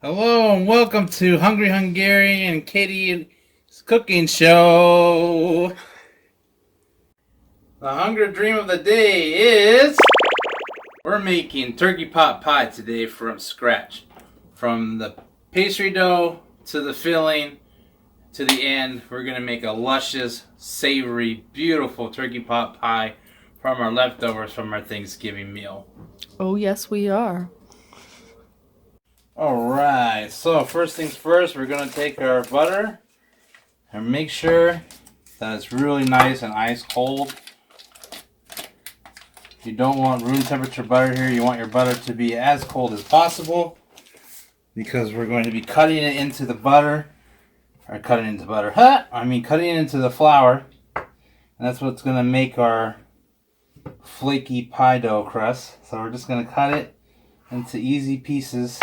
Hello and welcome to Hungry Hungarian and Katie's cooking show. The hunger dream of the day is we're making turkey pot pie today from scratch. From the pastry dough to the filling to the end, we're going to make a luscious, savory, beautiful turkey pot pie from our leftovers from our Thanksgiving meal. Oh, yes, we are. Alright, so first things first, we're going to take our butter and make sure that it's really nice and ice cold. You don't want room temperature butter here. You want your butter to be as cold as possible because we're going to be cutting it into the butter. Or cutting into butter. Cutting it into the flour. And that's what's going to make our flaky pie dough crust. So we're just going to cut it into easy pieces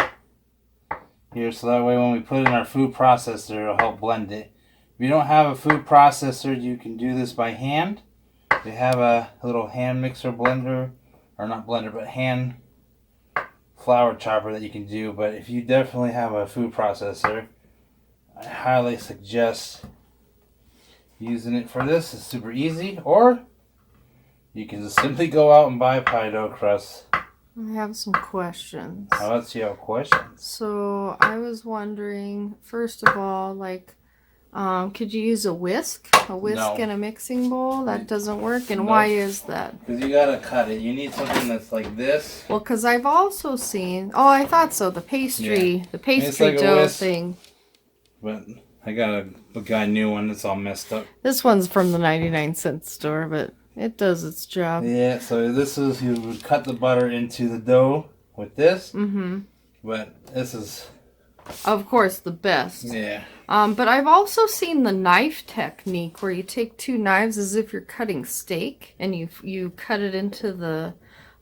here, so that way when we put it in our food processor, it'll help blend it. If you don't have a food processor, you can do this by hand. They have a little hand mixer blender, or not blender, but hand flour chopper that you can do. But if you definitely have a food processor, I highly suggest using it for this. It's super easy. Or you can just simply go out and buy pie dough crust. I have some questions. Now let's see, have questions. So I was wondering, first of all, could you use a whisk? A whisk No. in a mixing bowl? That doesn't work. And why is that? Because you gotta cut it. You need something that's like this. Well, because I've also seen. Oh, I thought so. The pastry like a dough whisk. thing. But I got a new one that's all messed up. This one's from the 99-cent store, but it does its job. Yeah, so this is, you would cut the butter into the dough with this. Mm-hmm. But this is... Of course, the best. Yeah. But I've also seen the knife technique where you take two knives as if you're cutting steak and you cut it into the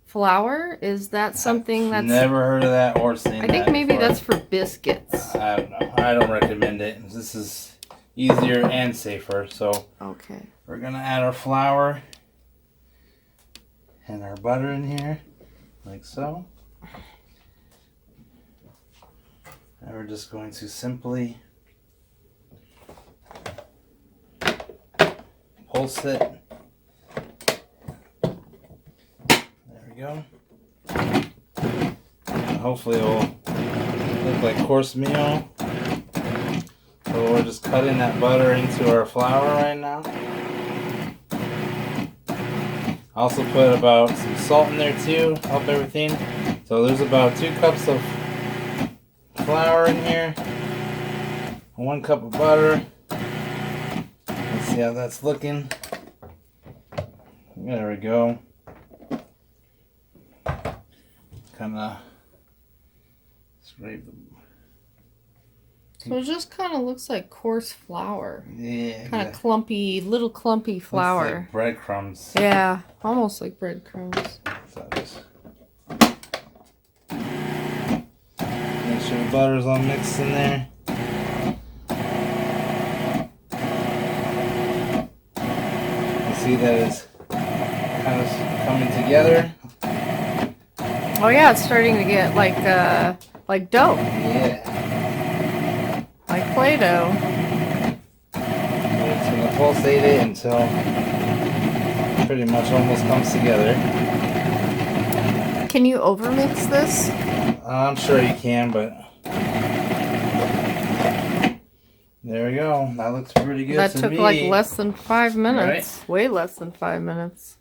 flour. Is that something that's... Never heard of that or seen that. I think maybe before. that's for biscuits. I don't know. I don't recommend it. This is easier and safer. So Okay. we're going to add our flour and our butter in here, like so. And we're just going to simply pulse it. There we go. And hopefully it will look like coarse meal. So we're just cutting that butter into our flour right now. I also put about some salt in there too, help everything. So there's about 2 cups of flour in here, 1 cup of butter. Let's see how that's looking. There we go. Kind of scrape the... So it just kind of looks like coarse flour. Yeah. Kind of clumpy, little clumpy flour. Looks like breadcrumbs. Yeah, almost like breadcrumbs. So just make sure the butter's all mixed in there. You see that it's kind of coming together. Oh yeah, it's starting to get like dough, Yeah. like Play-Doh. It's going to pulsate it until it pretty much almost comes together. Can you overmix this? I'm sure you can, but there we go. That looks pretty good That to took me. like less than 5 minutes. Right? Way less than 5 minutes.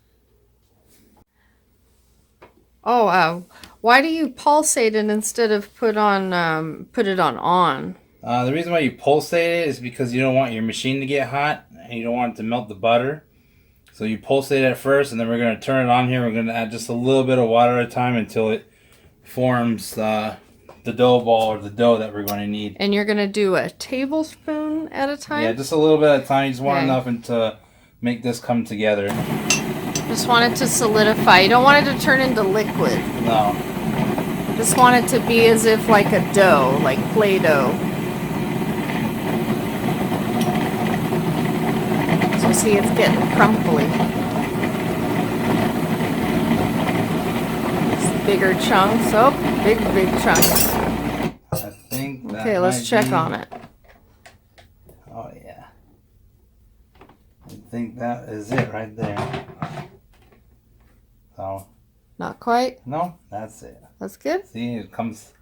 Oh wow! Why do you pulsate it instead of put it on on? The reason why you pulsate it is because you don't want your machine to get hot and you don't want it to melt the butter. So you pulsate it first, and then we're going to turn it on here. We're going to add just a little bit of water at a time until it forms the dough ball or the dough that we're going to need. And you're going to do a tablespoon at a time? Yeah, just a little bit at a time. You just want enough to make this come together. Just want it to solidify. You don't want it to turn into liquid. No. Just want it to be as if like a dough, like Play-Doh. So see, it's getting crumbly. Bigger chunks. Oh, big chunks. I think Okay, let's check on it. Oh yeah. I think that is it right there. So. Not quite? No, that's it. That's good? See, it comes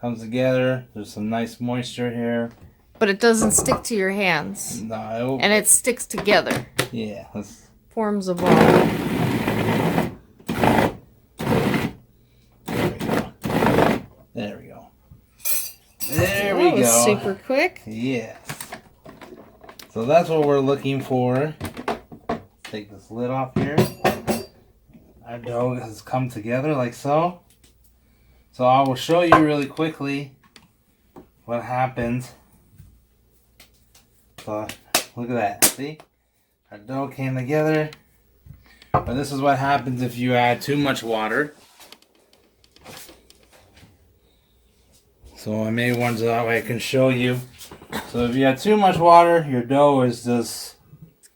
together. There's some nice moisture here. But it doesn't stick to your hands. No. And it sticks together. Yeah. Let's... Forms a ball. There we go. There we That was go. super quick. Yes. So that's what we're looking for. Take this lid off here. Our dough has come together like so. So I will show you really quickly what happens. So look at that. See? Our dough came together. But this is what happens if you add too much water. So I made one so that way I can show you. So if you add too much water, your dough is just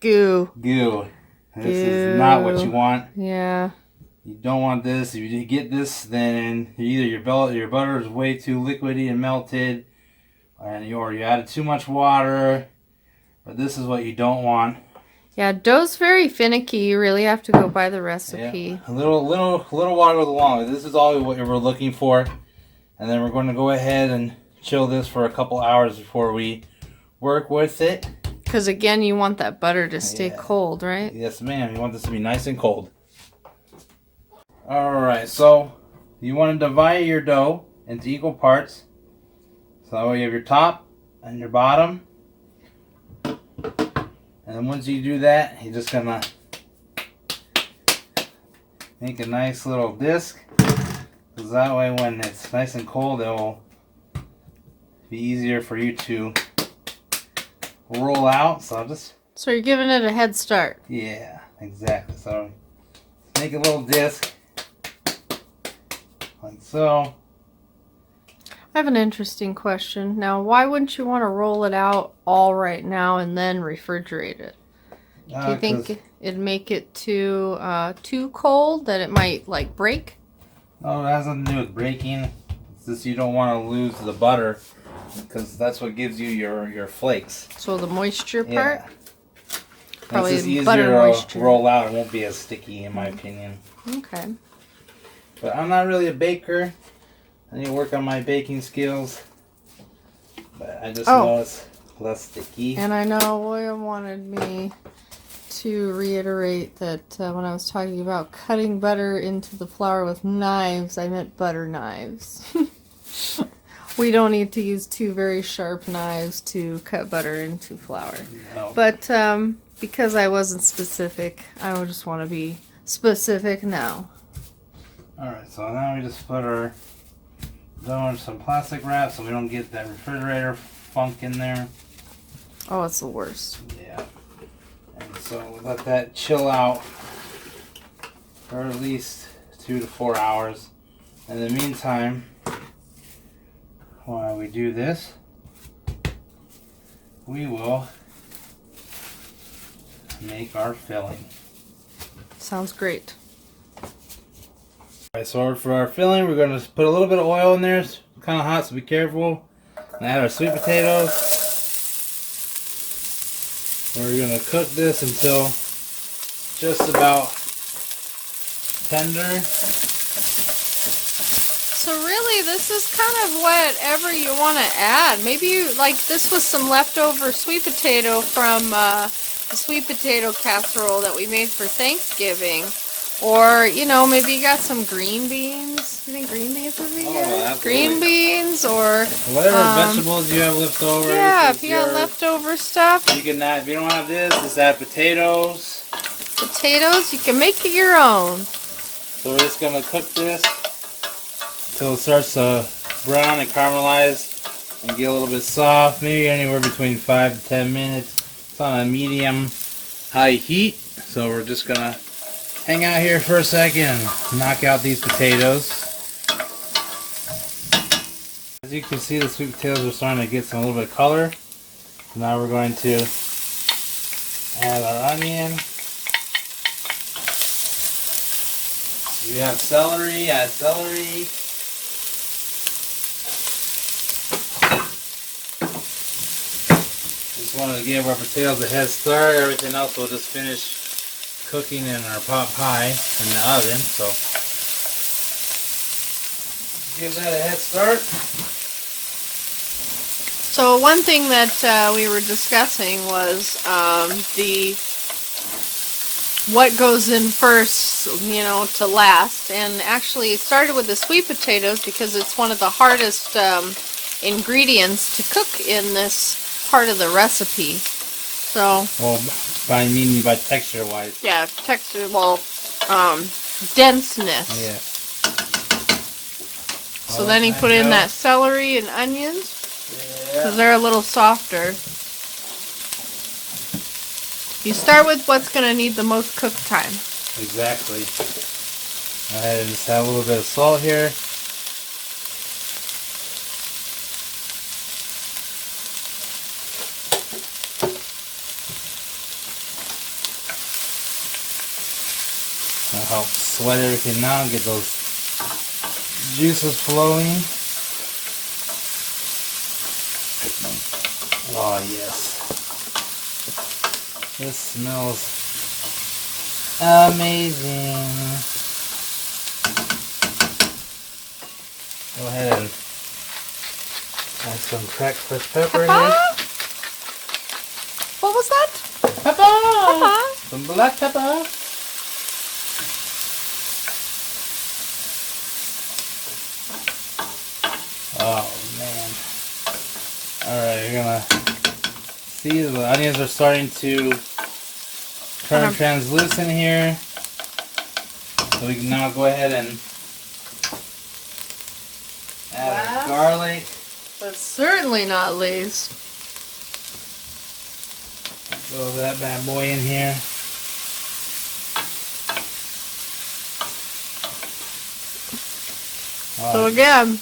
goo. Goo. This is not what you want. Yeah. You don't want this. If you get this, then either your butter is way too liquidy and melted, or you added too much water. But this is what you don't want. Yeah, dough's very finicky. You really have to go by the recipe. Yeah. A little water goes along. This is all what we're looking for. And then we're going to go ahead and chill this for a couple hours before we work with it. Because again, you want that butter to stay cold, right? Yes, ma'am. You want this to be nice and cold. Alright, so you want to divide your dough into equal parts. So that way you have your top and your bottom. And then once you do that, you're just going to make a nice little disc. Because that way when it's nice and cold, it will be easier for you to roll out. So you're giving it a head start. Yeah, exactly. So make a little disc. Like so. I have an interesting question. Now, why wouldn't you want to roll it out all right now and then refrigerate it? Do you think it'd make it too cold that it might like break? No, it has nothing to do with breaking. It's just you don't want to lose the butter because that's what gives you your flakes. So the moisture part? Yeah. Probably it's just butter easier moisture. to roll out. It won't be as sticky in my opinion. Okay. But I'm not really a baker. I need to work on my baking skills. But I just know it's less sticky. And I know William wanted me to reiterate that when I was talking about cutting butter into the flour with knives, I meant butter knives. We don't need to use two very sharp knives to cut butter into flour. No. But because I wasn't specific, I would just want to be specific now. Alright, so now we just put our dough in some plastic wrap so we don't get that refrigerator funk in there. Oh, it's the worst. Yeah. And so we let that chill out for at least 2 to 4 hours. In the meantime, while we do this, we will make our filling. Sounds great. Alright, so for our filling, we're going to put a little bit of oil in there. It's kind of hot, so be careful. And add our sweet potatoes. We're going to cook this until just about tender. So really, this is kind of whatever you want to add. Maybe you, like this was some leftover sweet potato from the sweet potato casserole that we made for Thanksgiving. Or, you know, maybe you got some green beans. You think green beans would be good? Absolutely. Green beans or... Whatever vegetables you have left over. Yeah, if you got leftover stuff. You can add, if you don't have this, just add potatoes. Potatoes, you can make it your own. So we're just going to cook this until it starts to brown and caramelize and get a little bit soft. Maybe anywhere between 5 to 10 minutes. It's on a medium high heat. So we're just going to hang out here for a second and knock out these potatoes. As you can see, the sweet potatoes are starting to get a little bit of color. So now we're going to add our onion. You have celery, add celery. just wanted to give our potatoes a head start. Everything else will just finish cooking in our pot pie in the oven. So give that a head start. So one thing that we were discussing was what goes in first, to last. And actually it started with the sweet potatoes because it's one of the hardest ingredients to cook in this part of the recipe. So, well, by texture wise. Yeah, texture, denseness. Yeah. So then you put in that celery and onions, because they're a little softer. You start with what's going to need the most cook time. Exactly. Go ahead and just add a little bit of salt here. That'll help sweat everything out, get those juices flowing. Oh yes. This smells amazing. Go ahead and add some cracked fresh pepper here. What was that? Pepper! Pepper! Some black pepper. Oh man. Alright, you're gonna see the onions are starting to turn translucent here. So we can now go ahead and add our garlic. But certainly not least. Throw that bad boy in here. So again,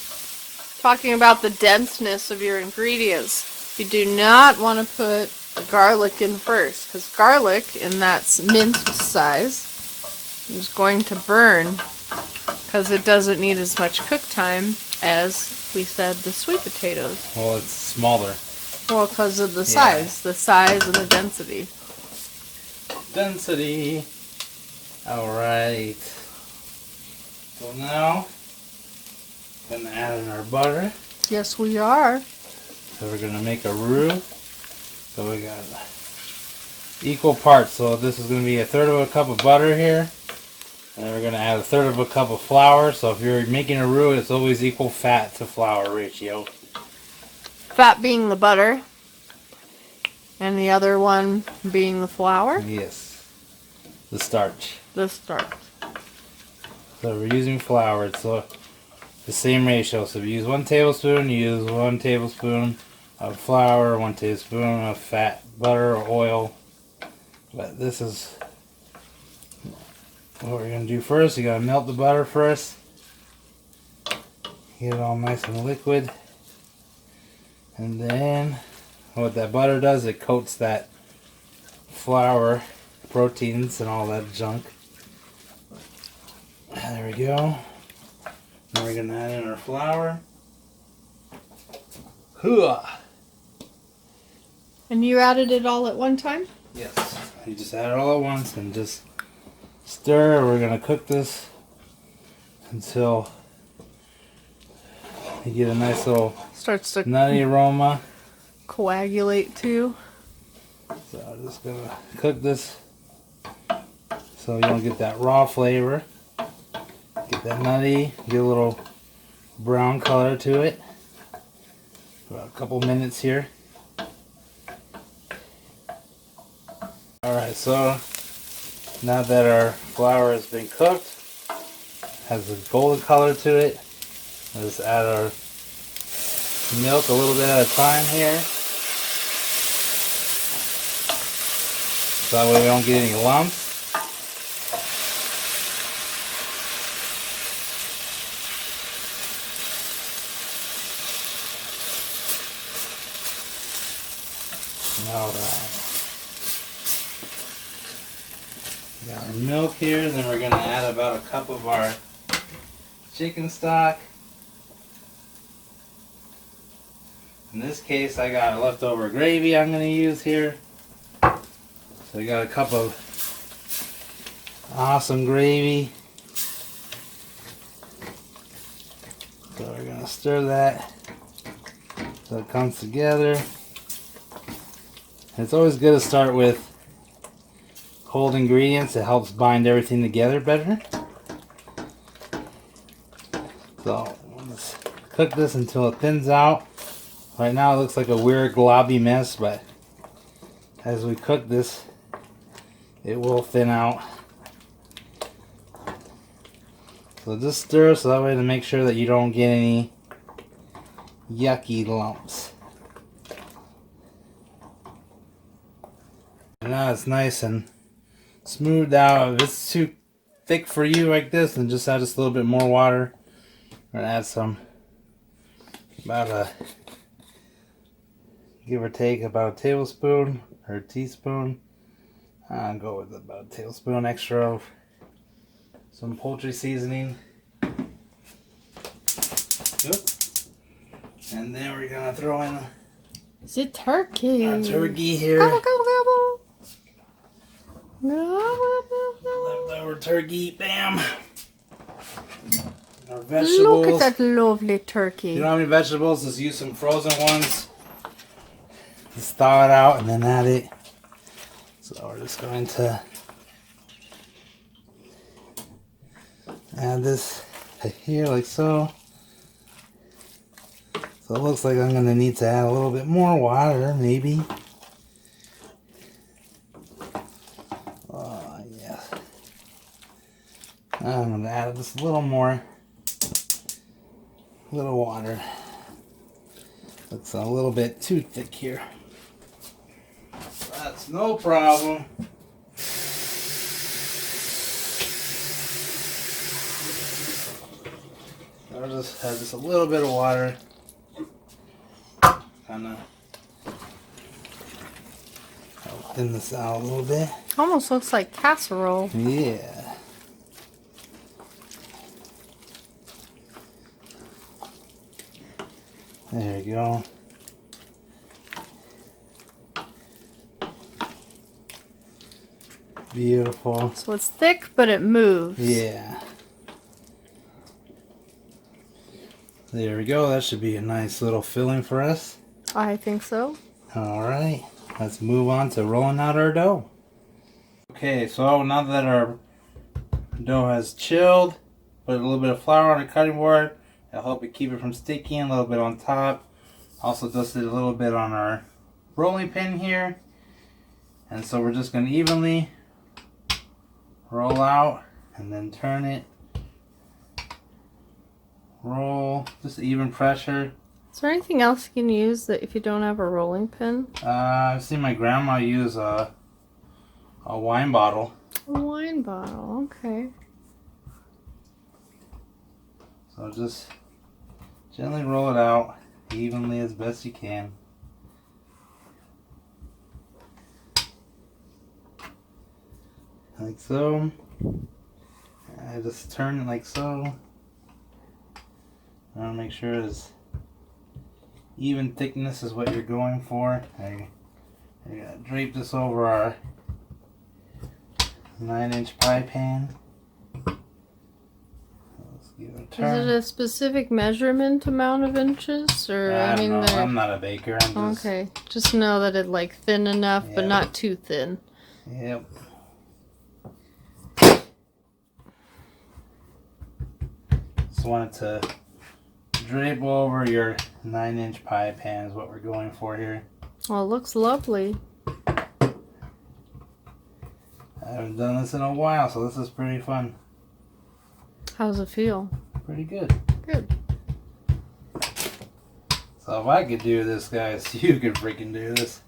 talking about the denseness of your ingredients, you do not want to put the garlic in first, because garlic in that minced size is going to burn, because it doesn't need as much cook time as we said the sweet potatoes. Well, it's smaller. Well, because of the size and the density. Density. Alright. So now, gonna add in our butter. Yes, we are. So we're gonna make a roux. So we got equal parts. So this is gonna be 1/3 of a cup of butter here. And we're gonna add 1/3 of a cup of flour. So if you're making a roux, it's always equal fat to flour ratio. Fat being the butter. And the other one being the flour? Yes. The starch. The starch. So we're using flour. So the same ratio. So if you use 1 tablespoon, you use 1 tablespoon of flour, 1 tablespoon of fat, butter, or oil. But this is what we're going to do first. You got to melt the butter first. Get it all nice and liquid. And then what that butter does, it coats that flour, proteins, and all that junk. There we go. Now we're going to add in our flour. Hooah! And you added it all at one time? Yes. You just add it all at once and just stir. We're going to cook this until you get a nice little Starts to nutty aroma. coagulate too. So I'm just going to cook this so you don't get that raw flavor. Get that nutty, get a little brown color to it. About a couple minutes here. Alright, so now that our flour has been cooked, has a golden color to it, let's add our milk a little bit at a time here. So that way we don't get any lumps. Alright. Got our milk here, then we're going to add about a cup of our chicken stock. In this case, I got leftover gravy I'm going to use here. So we got a cup of awesome gravy. So we're going to stir that so it comes together. It's always good to start with cold ingredients. It helps bind everything together better. So let's cook this until it thins out. Right now it looks like a weird globby mess, but as we cook this, it will thin out. So just stir so that way to make sure that you don't get any yucky lumps. And now it's nice and smoothed out. If it's too thick for you like this, then just add just a little bit more water. I'm gonna add some, about a, give or take about a tablespoon or a teaspoon. I'll go with about a tablespoon extra of some poultry seasoning. Yep. And then we're gonna throw in Is it turkey? our turkey here. Gobble, gobble, gobble. Gobble, gobble. Leftover turkey, bam. Our vegetables. Look at that lovely turkey. If you don't have any vegetables, just use some frozen ones. Just thaw it out and then add it. So we're just going to add this here like so. So it looks like I'm going to need to add a little bit more water, maybe. Oh, yeah. I'm going to add just a little more. Little water. Looks a little bit too thick here. That's no problem. I'll just add just a little bit of water. Kind of thin this out a little bit. Almost looks like casserole. Yeah. There you go. Beautiful. So it's thick, but it moves. Yeah. There we go. That should be a nice little filling for us. I think so. Alright. Let's move on to rolling out our dough. Okay, so now that our dough has chilled, put a little bit of flour on the cutting board. It'll help it keep it from sticking, a little bit on top. Also dusted a little bit on our rolling pin here. And so we're just going to evenly roll out and then turn it. Roll, just even pressure. Is there anything else you can use that if you don't have a rolling pin? I've seen my grandma use a wine bottle. A wine bottle, okay. So just gently roll it out evenly as best you can. Like so. I just turn it like so. I want to make sure it's even thickness is what you're going for. I gotta drape this over our 9-inch pie pan. Give it a turn. Is it a specific measurement amount of inches, or I don't know. they're- I'm not a baker. I'm just, okay, just know that it like thin enough, but Yeah. not too thin. Yep. Just wanted to drape over your 9-inch pie pan is what we're going for here. Well, it looks lovely. I haven't done this in a while, so this is pretty fun. How does it feel? Pretty good. Good. So if I could do this, guys, you could freaking do this.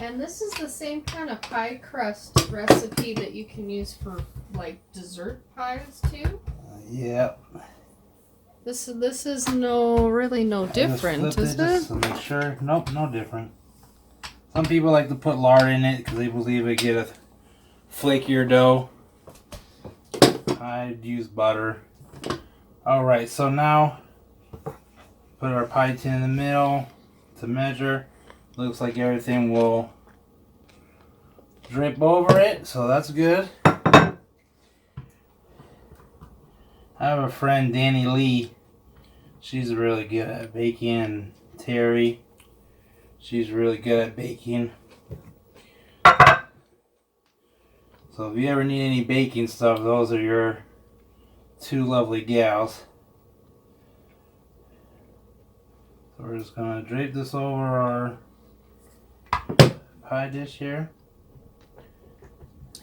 And this is the same kind of pie crust recipe that you can use for like dessert pies too. Yep. This is really no different, is it? Just to make sure. Nope, no different. Some people like to put lard in it because they believe it get a flakier dough. I'd use butter. Alright, so now put our pie tin in the middle to measure. Looks like everything will drip over it, so that's good. I have a friend, Danny Lee. She's really good at baking. Terry, she's really good at baking. So if you ever need any baking stuff, those are your two lovely gals. So we're just going to drape this over our pie dish here.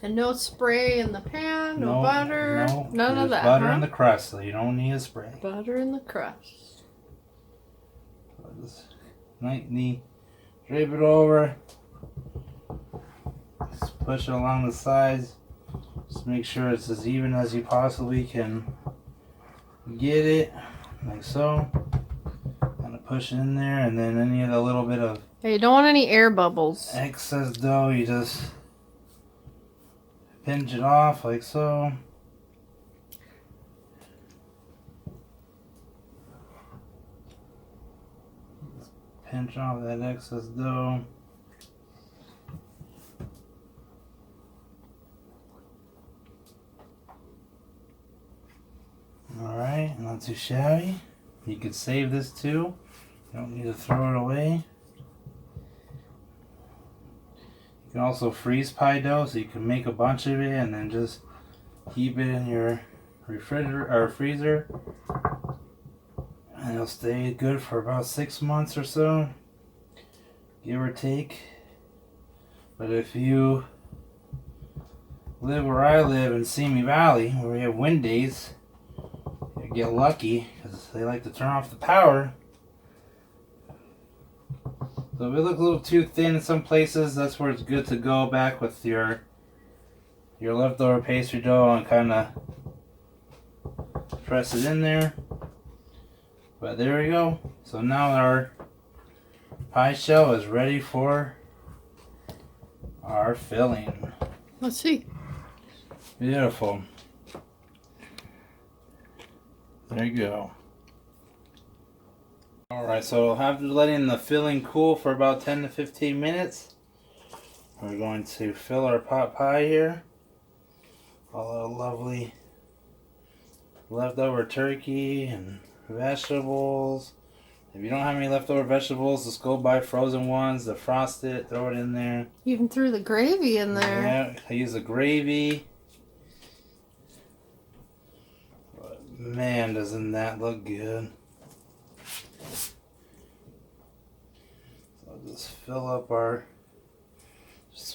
And no spray in the pan, no butter, none of that. Butter in the crust, so you don't need a spray. Butter in the crust. So just lightly drape it over. Just push it along the sides. Just make sure it's as even as you possibly can get it, like so. Kind of push it in there, and then any of the little bit of Hey, you don't want any air bubbles. excess dough, you just pinch it off like so. Just pinch off that excess dough. Alright, not too shabby. You could save this too. You don't need to throw it away. You can also freeze pie dough, so you can make a bunch of it and then just keep it in your refrigerator or freezer, and it'll stay good for about 6 months or so, give or take. But if you live where I live in Simi Valley, where we have wind days, you get lucky because they like to turn off the power. So if it looks a little too thin in some places, that's where it's good to go back with your leftover pastry dough and kind of press it in there. But there we go. So now our pie shell is ready for our filling. Let's see. Beautiful. There you go. Alright, so after letting the filling cool for about 10 to 15 minutes, we're going to fill our pot pie here. All the lovely leftover turkey and vegetables. If you don't have any leftover vegetables, just go buy frozen ones, defrost it, throw it in there. Even threw the gravy in there. Yeah, I use the gravy. But man, doesn't that look good. So I'll just fill up our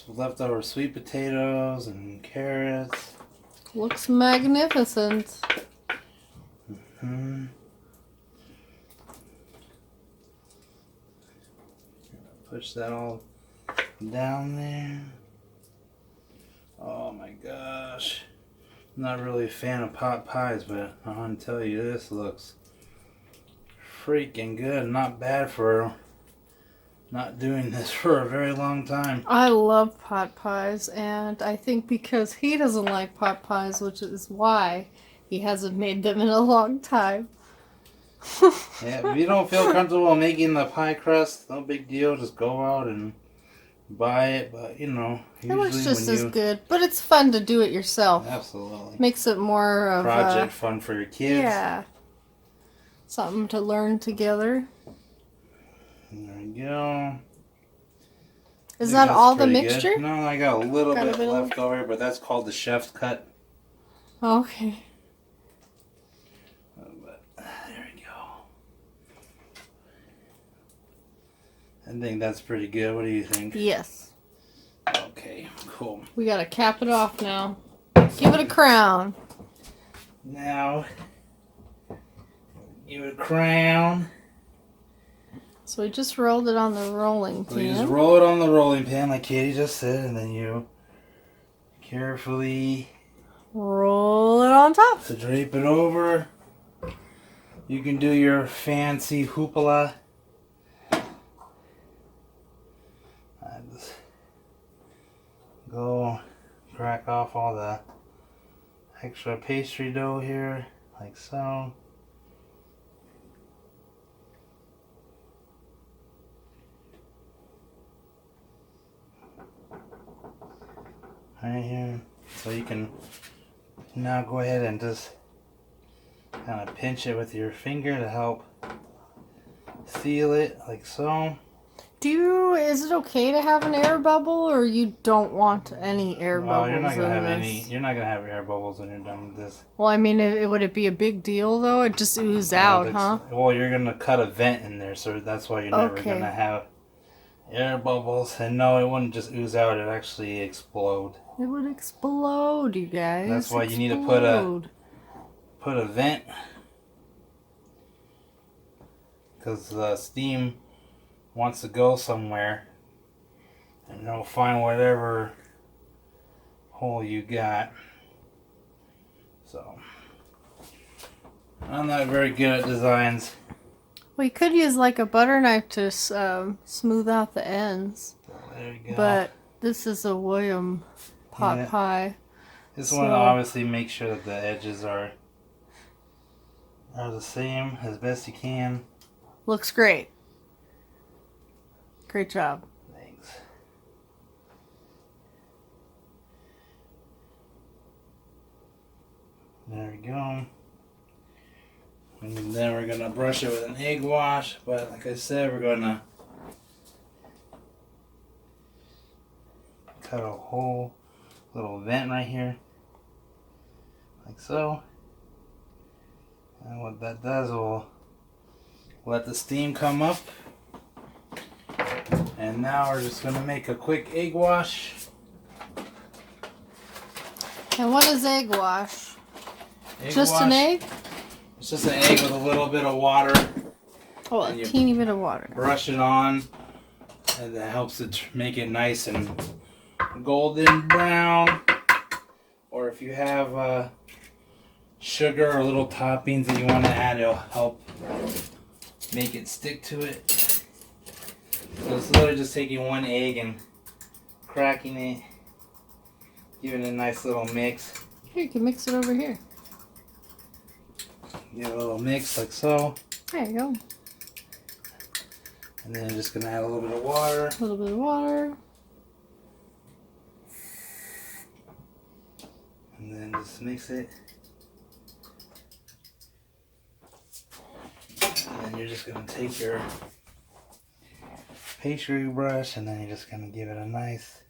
leftover sweet potatoes and carrots. Looks magnificent. Push that all down there. Oh my gosh. I'm not really a fan of pot pies, but I want to tell you, this looks freaking good. Not bad for not doing this for a very long time. I love pot pies, and I think because he doesn't like pot pies, which is why he hasn't made them in a long time. Yeah, if you don't feel comfortable making the pie crust, no big deal. Just go out and buy it. But you know, It looks just as good, but it's fun to do it yourself. Absolutely. Makes it more of project fun for your kids. Yeah. Something to learn together. There we go. Is that all the mixture? Good. No, I got a little bit bit left over, but that's called the chef's cut. Okay. But there we go. I think that's pretty good. What do you think? Yes. Okay, cool. We gotta cap it off now. Give it a crown. Now, give it a crown. So we just rolled it on the rolling pin. So you just roll it on the rolling pin like Katie just said, and then you carefully roll it on top. to drape it over. You can do your fancy hoopla. I just go crack off all the extra pastry dough here, like so. right here. So you can now go ahead and just kind of pinch it with your finger to help seal it, like so. Is it okay to have an air bubble, or you don't want any air bubbles You're not gonna have this? You're not gonna have air bubbles when you're done with this. Well, I mean, would it be a big deal though? It just ooze out, huh? Well, you're gonna cut a vent in there, so that's why you're never Okay. gonna have air bubbles. And no, it wouldn't just ooze out; it'd actually explode. It would explode, you guys. That's why you need to put a vent, because the steam wants to go somewhere, and it'll find whatever hole you got. So I'm not very good at designs. Well, you could use like a butter knife to smooth out the ends. There you go. But this is a William pot pie. Just want to obviously make sure that the edges are the same as best you can. Looks great. Great job. Thanks. There we go. And then we're going to brush it with an egg wash. But like I said, we're going to cut a whole little vent right here. Like so. And what that does will let the steam come up. And now we're just going to make a quick egg wash. And what is egg wash? Just an egg? It's just an egg with a little bit of water. Oh, a teeny bit of water. Brush it on, and that helps it make it nice and golden brown. Or if you have sugar or little toppings that you want to add, it'll help make it stick to it. So it's literally just taking one egg and cracking it, giving it a nice little mix. Here, you can mix it over here. Give it a little mix like so. There you go. And then I'm just going to add a little bit of water. A little bit of water. And then just mix it. And then you're just going to take your pastry brush and then you're just going to give it a nice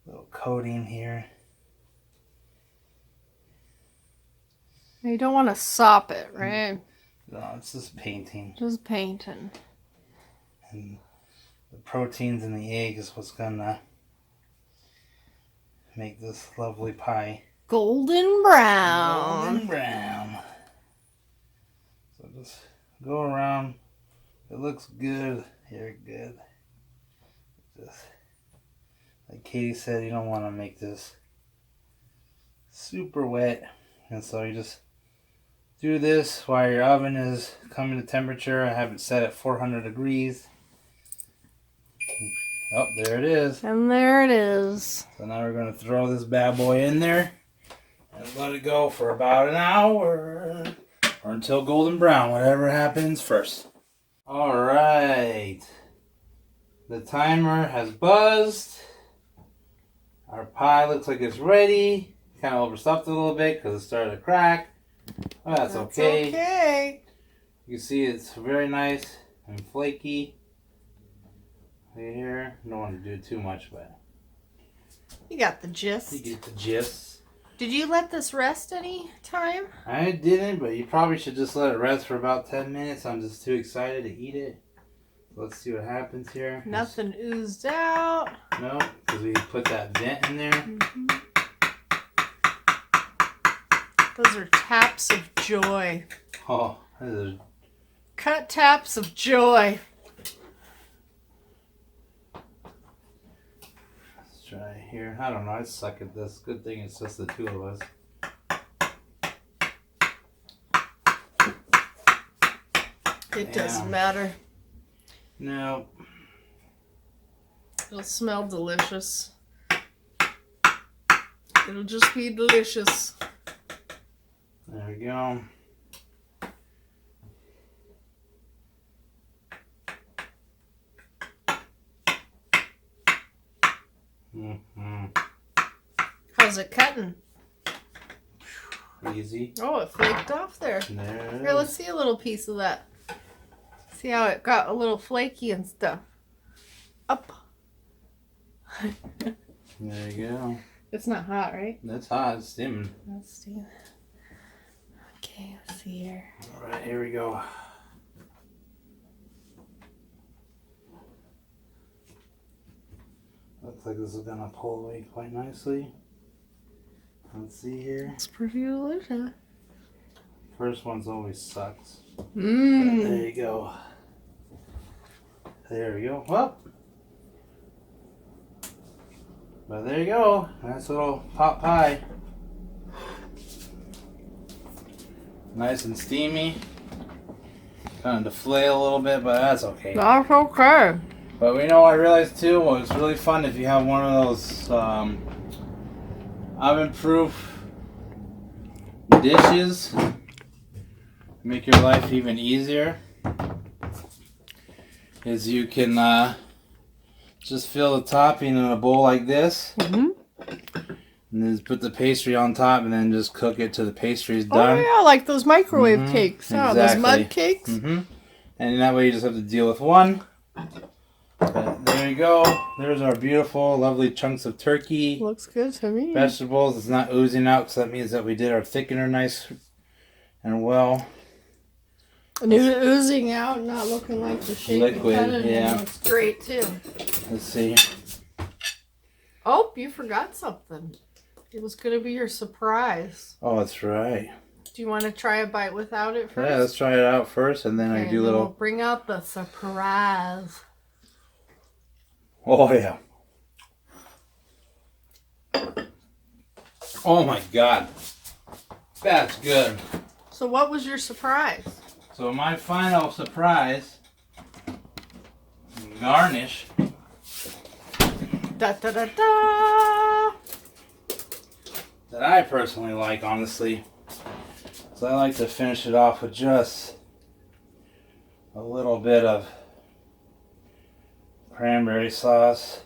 little coating here. You don't want to sop it, right? No, it's just painting. Just painting. And the proteins in the egg is what's going to make this lovely pie Golden brown. golden brown. So just go around. It looks good. You're good. Just like Katie said, you don't want to make this super wet. And so you just do this while your oven is coming to temperature. I have it set at 400 degrees. Oh, there it is. And there it is. So now we're going to throw this bad boy in there and let it go for about an hour or until golden brown, whatever happens first. All right. The timer has buzzed. Our pie looks like it's ready. Kind of overstuffed it a little bit because it started to crack. Well, that's okay. Okay. You can see it's very nice and flaky. Right here. Don't want to do too much, but You got the gist. you get the gist. Did you let this rest any time? I didn't, but you probably should just let it rest for about 10 minutes. I'm just too excited to eat it. Let's see what happens here. Nothing oozed out. No, because we put that vent in there. Mm-hmm. Those are taps of joy. Oh, this is... Cut taps of joy. Let's try here. I don't know. I suck at this. Good thing it's just the two of us. It doesn't matter. No. It'll smell delicious. It'll just be delicious. There we go. Mm-hmm. How's it cutting? Easy. Oh, it flaked off there. There. Here, let's see a little piece of that. See how it got a little flaky and stuff. Up. There you go. It's not hot, right? That's hot. It's steaming. Let's do. Okay, let's see here. All right, here we go. Looks like this is gonna pull away quite nicely. Let's see here. It's pretty delicious. First one's always sucks. Mmm. There you go. There we go. Well, but there you go. Nice little pot pie. Nice and steamy. Kind of deflate a little bit, but that's okay. That's okay. But we know I realized too, well, it's really fun if you have one of those oven-proof dishes. Make your life even easier. Is you can just fill the topping in a bowl like this. Mm-hmm. And then just put the pastry on top and then just cook it till the pastry is done. Oh yeah, like those microwave cakes. Oh, exactly. those mud cakes. Mm-hmm. And that way you just have to deal with one. But there you go. There's our beautiful, lovely chunks of turkey. Looks good to me. Vegetables. It's not oozing out because that means that we did our thickener nice and well. And it's oozing out, not looking like the shape Liquid, you cut it in. yeah. Looks great too. Let's see. Oh, you forgot something. It was going to be your surprise. Oh, that's right. Do you want to try a bite without it first? Yeah, let's try it out first and then Okay, I do then little... we'll bring out the surprise. Oh, yeah. Oh, my God. That's good. So what was your surprise? So my final surprise, garnish. Da da da da! That I personally like, honestly. So I like to finish it off with just a little bit of cranberry sauce.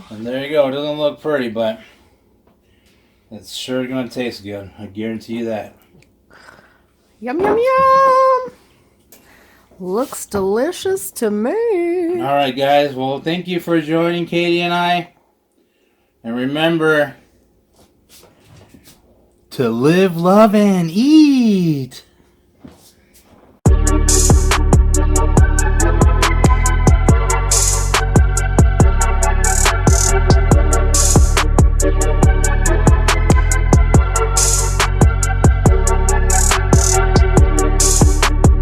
And there you go. It doesn't look pretty, but it's sure going to taste good. I guarantee you that. Yum yum yum! Looks delicious to me. All right, guys. Well, thank you for joining Katie and I. And remember to live, love, and eat.